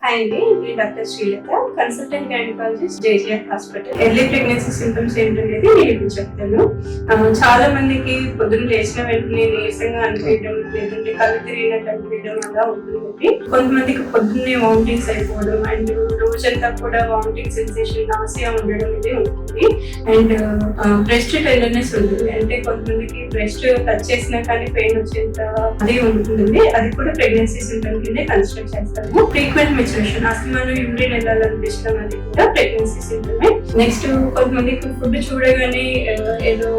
Hi అండి, నేను doctor Srilatha, consultant gynaecologist JGF hospital. Early pregnancy symptoms ఏంటనేది నేను ఇప్పుడు చెప్తాను. చాలా మందికి పొద్దున్న లేచిన వెంటనే నీరసంగా అనిపించడం, లేదంటే కళ్ళు తిరిగినట్టు అనిపించడం అలా ఉంటుంది. కొంతమందికి పొద్దున్నే వామిటింగ్స్ అయిపోవడం అండ్ రోజంతా కూడా వామిటింగ్ సెన్సేషన్, నాసియా ఉండడం ఇది ఉంటుంది. అండ్ బ్రెస్ట్ టెండర్నెస్ ఉంటుంది, అంటే కొంతమందికి బ్రెస్ట్ టచ్ చేసినా కానీ పెయిన్ వచ్చేంత అది ఉంటుంది. అది కూడా ప్రెగ్నెన్సీ సింప్టమ్ కింద కన్సిడర్ చేస్తాము. ఫ్రీక్వెంట్ మెన్స్ట్రుయేషన్, అసలు మనం యూరిన్ వెళ్ళాలనిపించడం అది కూడా ప్రెగ్నెన్సీ సింప్టమే. నెక్స్ట్ కొంతమందికి ఫుడ్ చూడగానే ఏదో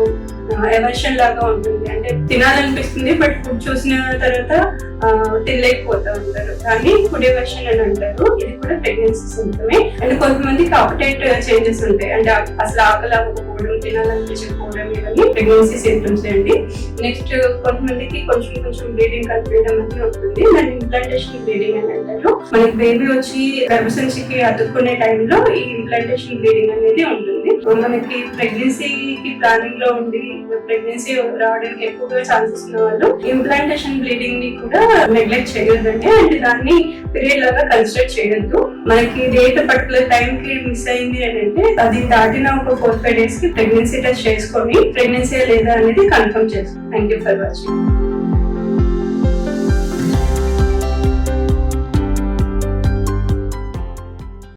ఎవర్షన్ లాగా ఉంటుంది, అంటే తినాలనిపిస్తుంది బట్ ఫుడ్ చూసిన తర్వాత తినలేకపోతా ఉంటారు, కానీ ఫుడ్ ఎవర్షన్ అని అంటారు. ఇది కూడా ప్రెగ్నెన్సీ సింప్టమే. అండ్ కొంతమందికి అపటైట్ చేంజెస్ ఉంటాయి, అంటే అసలు ఆకలి అవ్వకపోవడం, తినాలనిపించకపోవడం, ఇవన్నీ ప్రెగ్నెన్సీ సింప్టమ్స్ అండి. నెక్స్ట్ కొంతమందికి కొంచెం బ్లీడింగ్ కనిపించడం అనేది ఉంటుంది, దాన్ని ఇంప్లాంటేషన్ బ్లీడింగ్ అని అంటారు. మనకి బేబీ వచ్చి గర్భసంచికి అతుక్కునే టైంలో ఈ ఇంప్లాంటేషన్ బ్లీడింగ్ అనేది ఉంటుంది. మనకి ప్రెగ్నెన్సీకి ప్లానింగ్ లో ఉండి ప్రెగ్నెన్సీ రావడానికి ఎక్కువగా ఛాన్సెస్ ఉన్న వాళ్ళు ఇంప్లాంటేషన్ బ్లీడింగ్ ని కూడా నెగ్లెక్ట్ చేయొద్దండి. అంటే దాన్ని పీరియడ్ లాగా కన్సిడర్ చేయొద్దు. మనకి డేట్ పర్టికులర్ టైం కి మిస్ అయింది అని అంటే అది దాటిన ఒక 4-5 days కి ప్రెగ్నెన్సీ టెస్ట్ చేసుకొని ప్రెగ్నెన్సీ లేదా అనేది కన్ఫర్మ్ చేసుకోండి. Thank you for watching.